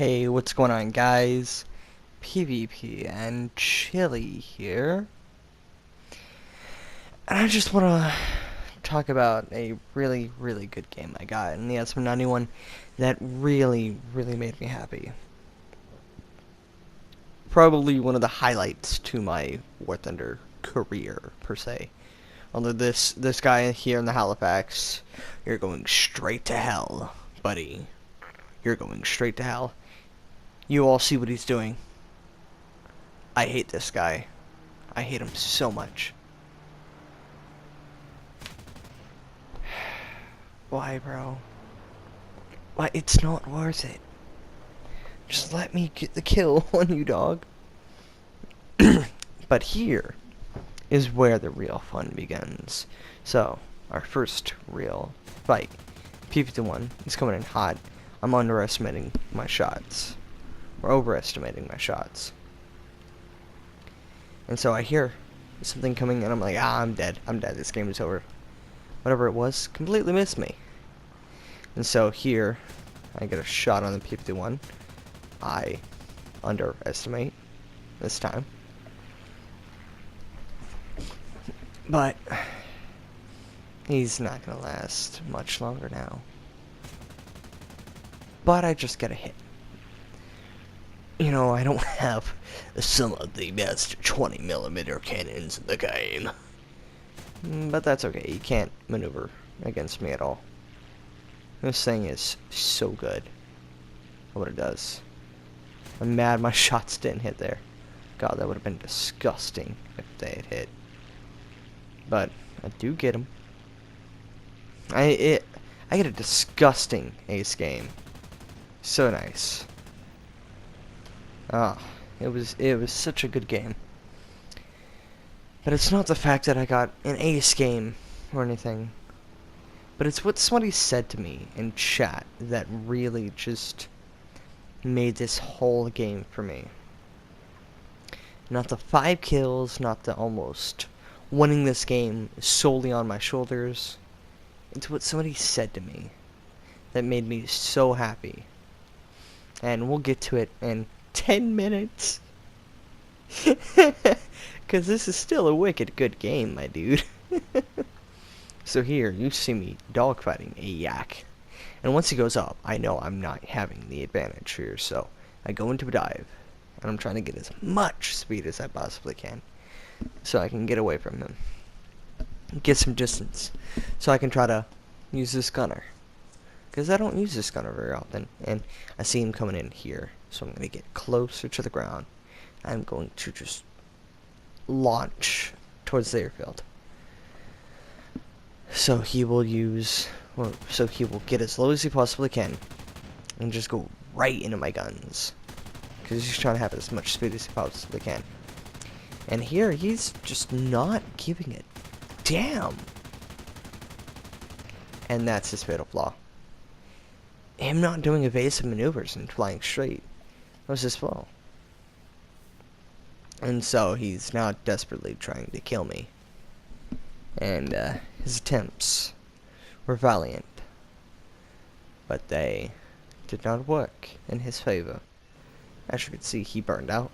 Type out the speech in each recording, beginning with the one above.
Hey, what's going on, guys? PvP and Chili here. And I just want to talk about a really, really good game I got in the SM91 that really, really made me happy. Probably one of the highlights to my WarThunder career, per se. Although this guy here in the Halifax, you're going straight to hell, buddy. You're going straight to hell. You all see what he's doing. I hate this guy. I hate him so much. Why, bro? Why? It's not worth it. Just let me get the kill on you, dog. But here is where the real fun begins. So, our first real fight. PvP1 is coming in hot. I'm underestimating my shots. Or overestimating my shots. And so I hear something coming and I'm like, I'm dead. I'm dead. This game is over. Whatever it was completely missed me. And so here, I get a shot on the PvP1. I underestimate this time. But he's not going to last much longer now. But I just get a hit. You know, I don't have some of the best 20mm cannons in the game. But that's okay, you can't maneuver against me at all. This thing is so good at what it does. I'm mad my shots didn't hit there. God, that would have been disgusting if they had hit. But I do get them. I get a disgusting ace game. So nice. Ah, it was such a good game. But it's not the fact that I got an ace game or anything. But it's what somebody said to me in chat that really just made this whole game for me. Not the 5 kills, not the almost winning this game solely on my shoulders. It's what somebody said to me that made me so happy. And we'll get to it in 10 minutes. Because this is still a wicked good game, my dude. So here, you see me dogfighting a yak. And once he goes up, I know I'm not having the advantage here. So I go into a dive. And I'm trying to get as much speed as I possibly can. So I can get away from him. Get some distance. So I can try to use this gunner. Because I don't use this gunner very often. And I see him coming in here. So I'm going to get closer to the ground. I'm going to just launch towards the airfield. So he will so he will get as low as he possibly can. And just go right into my guns. Because he's trying to have as much speed as he possibly can. And here, he's just not giving it. Damn! And that's his fatal flaw. Him not doing evasive maneuvers and flying straight was his flaw. And so he's now desperately trying to kill me. And his attempts were valiant. But they did not work in his favor. As you can see, he burned out.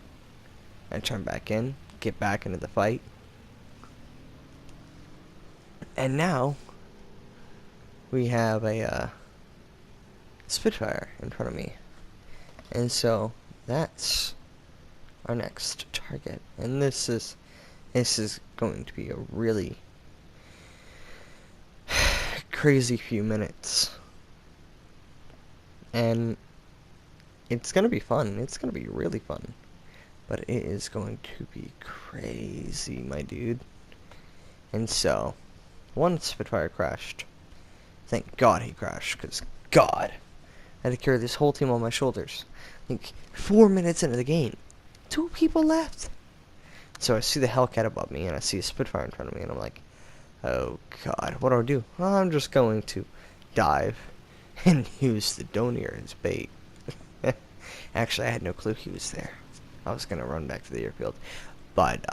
I turned back in, get back into the fight. And now we have a Spitfire in front of me. And so that's our next target. And this is going to be a really crazy few minutes. And it's going to be fun. It's going to be really fun. But it is going to be crazy, my dude. And so, one Spitfire crashed. Thank God he crashed, because God, I had to carry this whole team on my shoulders. Like, 4 minutes into the game, 2 people left. So I see the Hellcat above me, and I see a Spitfire in front of me, and I'm like, oh God, what do I do? Well, I'm just going to dive and use the Donier as bait. Actually, I had no clue he was there. I was going to run back to the airfield. But,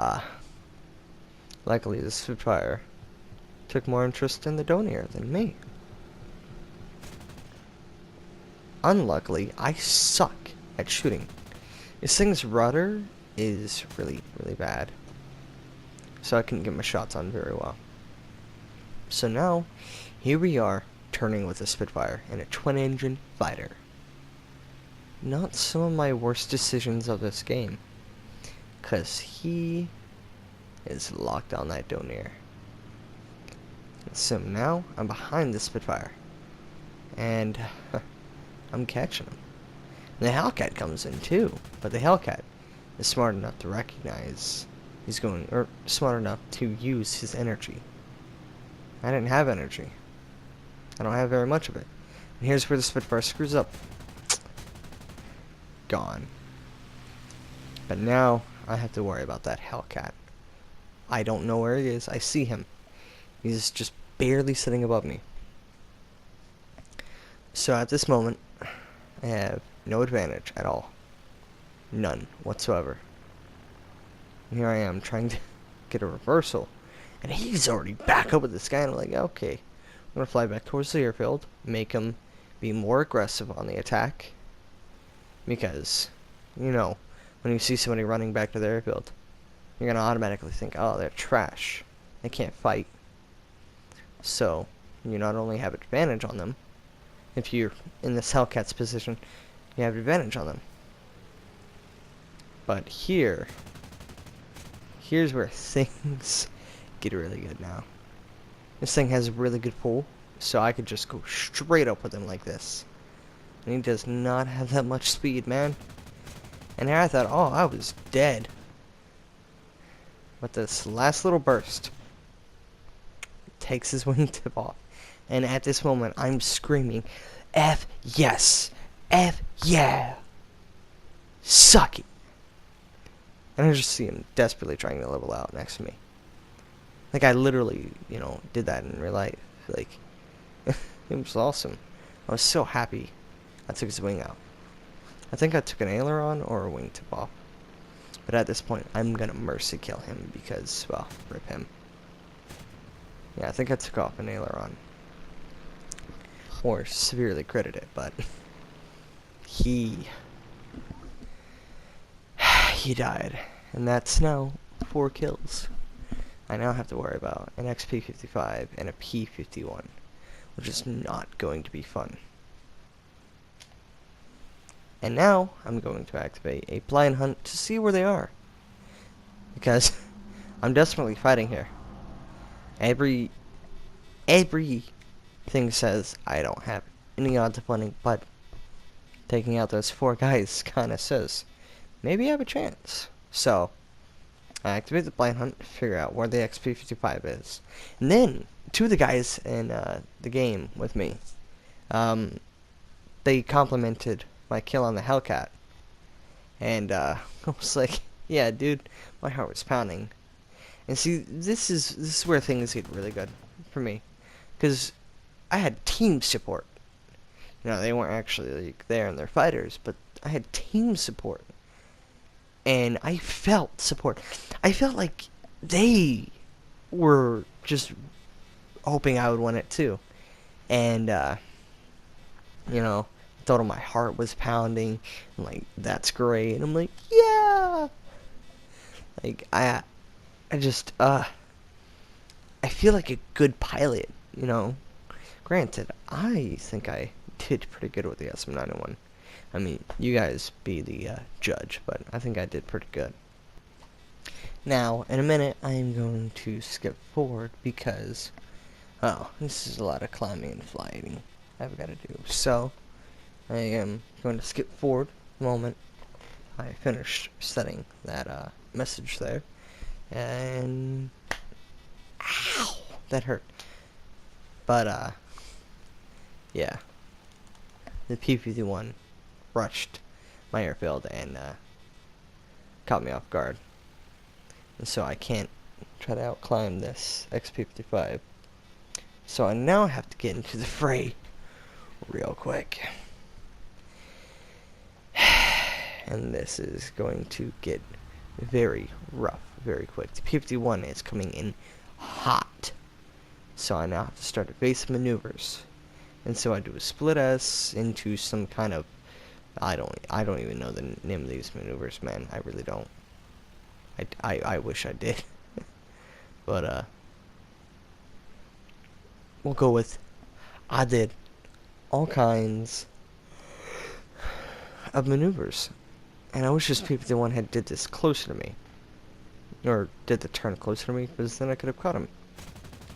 luckily the Spitfire took more interest in the Donier than me. Unluckily, I suck at shooting. This thing's rudder is really, really bad. So I couldn't get my shots on very well. So now, here we are, turning with a Spitfire in a twin-engine fighter. Not some of my worst decisions of this game, because he is locked on that Donier. So now, I'm behind the Spitfire, and I'm catching him. And the Hellcat comes in too, but the Hellcat is smart enough to recognize he's going, or smart enough to use his energy. I didn't have energy. I don't have very much of it. And here's where the Spitfire screws up. Gone. But now I have to worry about that Hellcat. I don't know where he is. I see him. He's just barely sitting above me. So at this moment, I have no advantage at all. None whatsoever. And here I am trying to get a reversal. And he's already back up with this guy, and I'm like, okay. I'm going to fly back towards the airfield, make him be more aggressive on the attack. Because, you know, when you see somebody running back to the airfield, you're going to automatically think, oh, they're trash. They can't fight. So, you not only have advantage on them, if you're in this Hellcat's position, you have advantage on them. But here's where things get really good now. This thing has really good pull, so I could just go straight up with him like this. And he does not have that much speed, man. And here I thought, oh, I was dead. But this last little burst takes his wingtip off. And at this moment, I'm screaming, F yes! F yeah! Suck it! And I just see him desperately trying to level out next to me. Like, I literally, you know, did that in real life. Like, it was awesome. I was so happy I took his wing out. I think I took an aileron or a wingtip off. But at this point, I'm gonna mercy kill him because, well, rip him. Yeah, I think I took off an aileron. Or severely critted it, but he died. And that's now 4 kills. I now have to worry about an XP55 and a P51, which is not going to be fun. And now I'm going to activate a blind hunt to see where they are, because I'm desperately fighting here. Everything says I don't have any odds of winning, but taking out those 4 guys kind of says maybe I have a chance. So I activate the blind hunt to figure out where the XP55 is. And then 2 of the guys in the game with me, they complimented my kill on the Hellcat. And I was like, yeah, dude, my heart was pounding. And see, this is where things get really good for me, because I had team support. You know, they weren't actually like there and they're fighters, but I had team support. And I felt support. I felt like they were just hoping I would win it too. And, you know, I told them my heart was pounding. I'm like, that's great. And I'm like, yeah! Like, I just, I feel like a good pilot, you know? Granted, I think I did pretty good with the SM-901. I mean, you guys be the judge, but I think I did pretty good. Now, in a minute, I am going to skip forward because, oh, this is a lot of climbing and flying I've got to do. So, I am going to skip forward the moment I finished setting that message there. And, ow, that hurt. But, yeah, the P-51 rushed my airfield and caught me off guard. And so I can't try to outclimb this XP-55. So I now have to get into the fray real quick. And this is going to get very rough very quick. The P-51 is coming in hot. So I now have to start evasive maneuvers. And so I do a split S into some kind of I don't even know the name of these maneuvers, man. I really don't. I wish I did. But we'll go with I did all kinds of maneuvers. And I wish this P-51 had did this closer to me. Or did the turn closer to me, because then I could have caught him.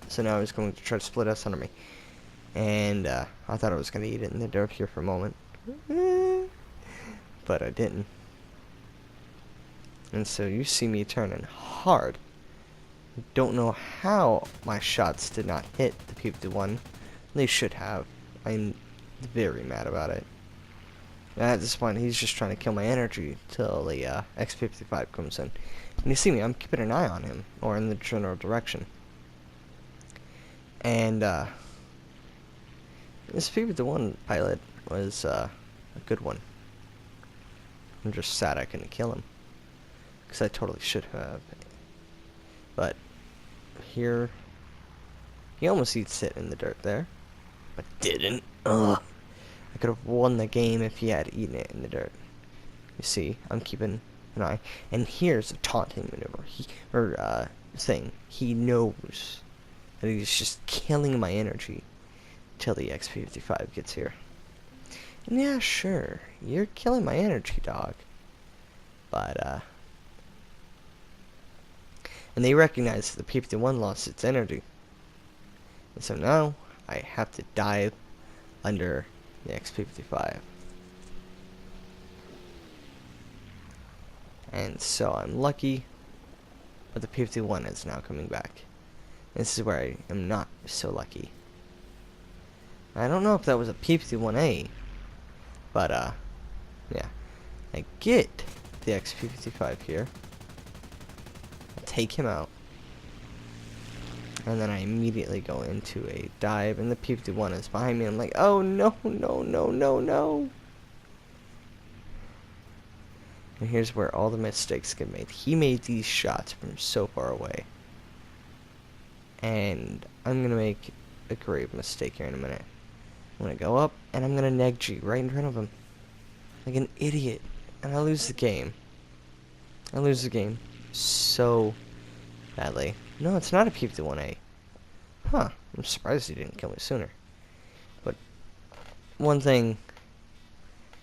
So now he's going to try to split us under me. And I thought I was going to eat it in the dirt here for a moment. But I didn't. And so you see me turning hard. I don't know how my shots did not hit the P-51. They should have. I'm very mad about it. At this point, he's just trying to kill my energy till the X-55 comes in. And you see me, I'm keeping an eye on him, or in the general direction. And this P-51 pilot was a good one. I'm just sad I couldn't kill him, because I totally should have. But here, he almost eats it in the dirt there, but didn't. Ugh. I could have won the game if he had eaten it in the dirt. You see, I'm keeping an eye. And here's a taunting maneuver. Thing. He knows that he's just killing my energy till the X-55 gets here. And yeah, sure, you're killing my energy, dog. But, and they recognize that the P-51 lost its energy. And so now, I have to dive under the X-55. And so I'm lucky, but the P-51 is now coming back. This is where I am not so lucky. I don't know if that was a P-51A, but yeah. I get the X-55 here. I take him out. And then I immediately go into a dive, and the P-51 is behind me. I'm like, oh no, no, no, no, no. And here's where all the mistakes get made. He made these shots from so far away. And I'm going to make a grave mistake here in a minute. I'm going to go up, and I'm going to neg G right in front of him. Like an idiot. And I lose the game. I lose the game so badly. No, it's not a P-51A. Huh. I'm surprised he didn't kill me sooner. But one thing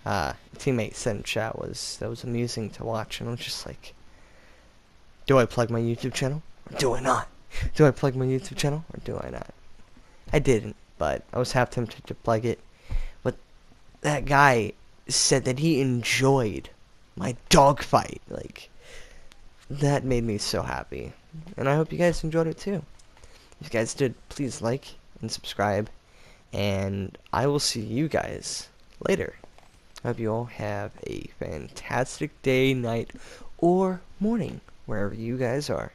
a teammate said in chat that was amusing to watch, and I'm just like, do I plug my YouTube channel or do I not? Do I plug my YouTube channel or do I not? I didn't, but I was half tempted to plug it. But that guy said that he enjoyed my dogfight. Like, that made me so happy. And I hope you guys enjoyed it too. If you guys did, please like and subscribe. And I will see you guys later. I hope you all have a fantastic day, night, or morning, wherever you guys are.